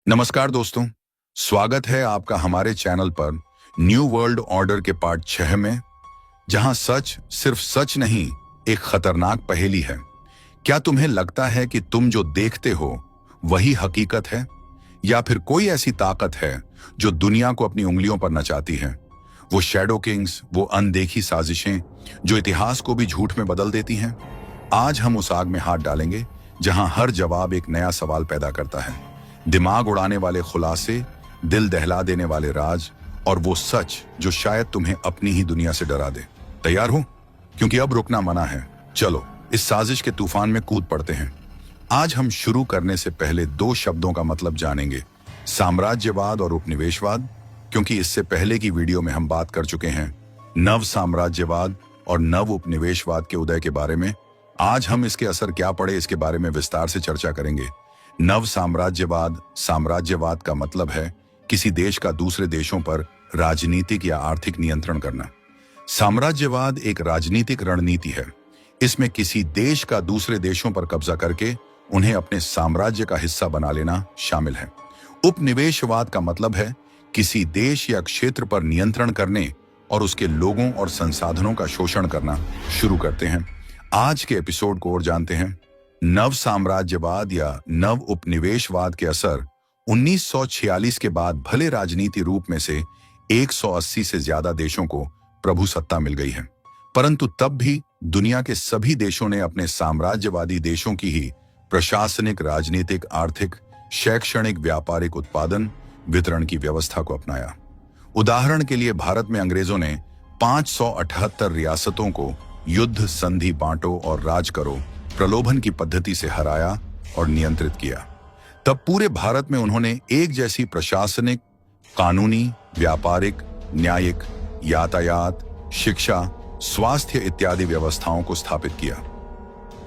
नमस्कार दोस्तों, स्वागत है आपका हमारे चैनल पर न्यू वर्ल्ड ऑर्डर के पार्ट 6 में, जहां सच सिर्फ सच नहीं, एक खतरनाक पहेली है। क्या तुम्हें लगता है कि तुम जो देखते हो वही हकीकत है, या फिर कोई ऐसी ताकत है जो दुनिया को अपनी उंगलियों पर नचाती है? वो शैडो किंग्स, वो अनदेखी साजिशें जो इतिहास को भी झूठ में बदल देती हैं। आज हम उस आग में हाथ डालेंगे जहां हर जवाब एक नया सवाल पैदा करता है। दिमाग उड़ाने वाले खुलासे, दिल दहला देने वाले राज, और वो सच जो शायद तुम्हें अपनी ही दुनिया से डरा दे। तैयार हो? क्योंकि अब रुकना मना है। चलो इस साजिश के तूफान में कूद पड़ते हैं। आज हम शुरू करने से पहले दो शब्दों का मतलब जानेंगे, साम्राज्यवाद और उपनिवेशवाद, क्योंकि इससे पहले की वीडियो में हम बात कर चुके हैं नव साम्राज्यवाद और नव उपनिवेशवाद के उदय के बारे में। आज हम इसके असर क्या पड़े इसके बारे में विस्तार से चर्चा करेंगे। नव साम्राज्यवाद का मतलब है किसी देश का दूसरे देशों पर राजनीतिक या आर्थिक नियंत्रण करना। साम्राज्यवाद एक राजनीतिक रणनीति है। इसमें किसी देश का दूसरे देशों पर कब्जा करके उन्हें अपने साम्राज्य का हिस्सा बना लेना शामिल है। उपनिवेशवाद का मतलब है किसी देश या क्षेत्र पर नियंत्रण करने और उसके लोगों और संसाधनों का शोषण करना शुरू करते हैं। आज के एपिसोड को और जानते हैं। नव साम्राज्यवाद या नव उपनिवेशवाद के असर 1946 के बाद भले राजनीति रूप में से 180 से ज्यादा देशों को प्रभु सत्ता मिल गई है, परंतु तब भी दुनिया के सभी देशों ने अपने साम्राज्यवादी देशों की ही प्रशासनिक, राजनीतिक, आर्थिक, शैक्षणिक, व्यापारिक, उत्पादन, वितरण की व्यवस्था को अपनाया। उदाहरण के लिए भारत में अंग्रेजों ने 578 रियासतों को युद्ध, संधि, बांटो और राज करो, प्रलोभन की पद्धति से हराया और नियंत्रित किया। तब पूरे भारत में उन्होंने एक जैसी प्रशासनिक, कानूनी, व्यापारिक, न्यायिक, यातायात, शिक्षा, स्वास्थ्य इत्यादि व्यवस्थाओं को स्थापित किया।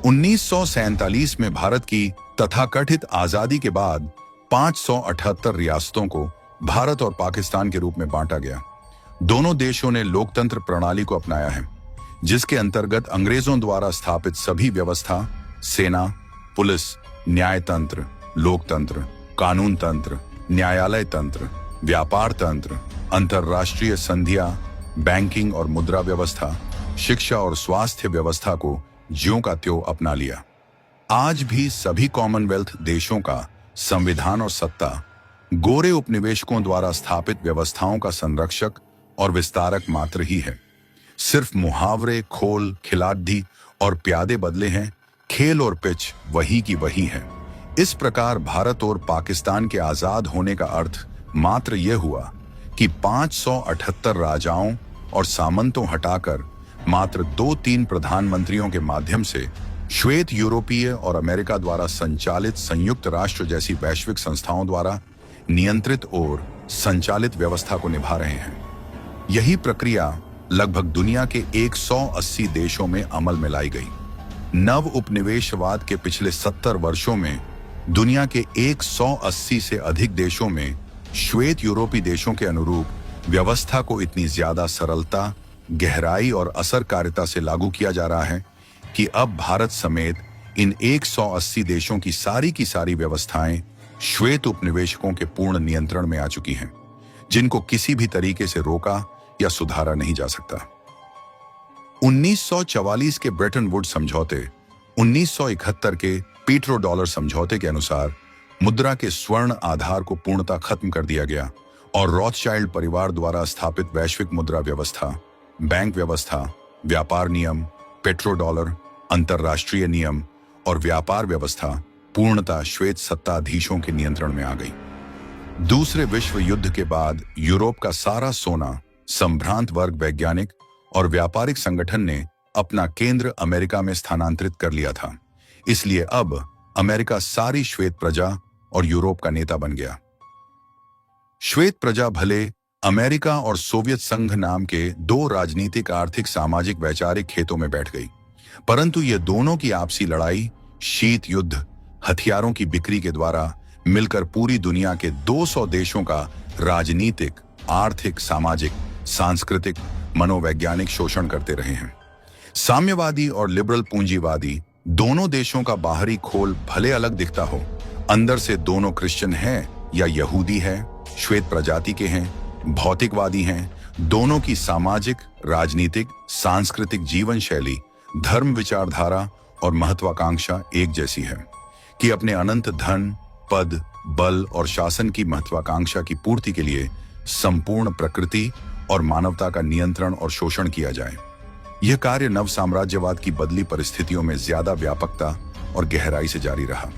1947 में भारत की तथाकथित आजादी के बाद 578 रियासतों को भारत और पाकिस्तान के रूप में बांटा गया। दोनों देशों ने लोकतंत्र प्रणाली को अपनाया है, जिसके अंतर्गत अंग्रेजों द्वारा स्थापित सभी व्यवस्था, सेना, पुलिस, न्यायतंत्र, लोकतंत्र, कानून तंत्र, न्यायालय तंत्र, व्यापार तंत्र, अंतर्राष्ट्रीय संधियां, बैंकिंग और मुद्रा व्यवस्था, शिक्षा और स्वास्थ्य व्यवस्था को ज्यों का त्यों अपना लिया। आज भी सभी कॉमनवेल्थ देशों का संविधान और सत्ता गोरे उपनिवेशकों द्वारा स्थापित व्यवस्थाओं का संरक्षक और विस्तारक मात्र ही है। सिर्फ मुहावरे, खोल, खिलाड़ी और प्यादे बदले हैं, खेल और पिच वही की वही है। इस प्रकार भारत और पाकिस्तान के आजाद होने का अर्थ मात्र यह हुआ कि 578 राजाओं और सामंतों हटाकर मात्र 2-3 प्रधानमंत्रियों के माध्यम से श्वेत यूरोपीय और अमेरिका द्वारा संचालित संयुक्त राष्ट्र जैसी वैश्विक संस्थाओं द्वारा नियंत्रित और संचालित व्यवस्था को निभा रहे हैं। यही प्रक्रिया लगभग दुनिया के 180 देशों में अमल में लाई गई। नव उपनिवेशवाद के पिछले 70 वर्षों में दुनिया के 180 से अधिक देशों में श्वेत यूरोपीय देशों के अनुरूप व्यवस्था को इतनी ज्यादा सरलता, गहराई और असरकारिता से लागू किया जा रहा है कि अब भारत समेत इन 180 देशों की सारी व्यवस्थाएं श्वेत उपनिवेशकों के पूर्ण नियंत्रण में आ चुकी हैं, जिनको किसी भी तरीके से रोका या सुधारा नहीं जा सकता। 1944 के ब्रेटन वुड्स समझौते, 1971 के पीट्रो डॉलर समझौते के अनुसार मुद्रा के स्वर्ण आधार को पूर्णतः खत्म कर दिया गया और रॉथशाइल्ड परिवार द्वारा स्थापित वैश्विक मुद्रा व्यवस्था, बैंक व्यवस्था, व्यापार नियम, पेट्रो डॉलर, अंतरराष्ट्रीय नियम और व्यापार व्यवस्था पूर्णतः श्वेत सत्ताधीशों के नियंत्रण में आ गई। दूसरे विश्व युद्ध के बाद यूरोप का सारा सोना संभ्रांत वर्ग, वैज्ञानिक और व्यापारिक संगठन ने अपना केंद्र अमेरिका में स्थानांतरित कर लिया था। इसलिए अब अमेरिका सारी श्वेत प्रजा और यूरोप का नेता बन गया। श्वेत प्रजा भले अमेरिका और सोवियत संघ नाम के दो राजनीतिक, आर्थिक, सामाजिक, वैचारिक खेतों में बैठ गई, परंतु ये दोनों की आपसी लड़ाई, शीत युद्ध, हथियारों की बिक्री के द्वारा मिलकर पूरी दुनिया के 200 देशों का राजनीतिक, आर्थिक, सामाजिक, सांस्कृतिक, मनोवैज्ञानिक शोषण करते रहे हैं। साम्यवादी और लिबरल पूंजीवादी दोनों देशों का बाहरी खोल भले अलग दिखता हो, अंदर से दोनों क्रिश्चियन हैं या यहूदी है, श्वेत प्रजाति के हैं, भौतिकवादी हैं, दोनों की सामाजिक, राजनीतिक, सांस्कृतिक जीवन शैली, धर्म विचारधारा और महत्वाकांक्षा एक जैसी है कि अपने अनंत धन, पद, बल और शासन की महत्वाकांक्षा की पूर्ति के लिए संपूर्ण प्रकृति और मानवता का नियंत्रण और शोषण किया जाए। यह कार्य नव साम्राज्यवाद की बदली परिस्थितियों में ज्यादा व्यापकता और गहराई से जारी रहा।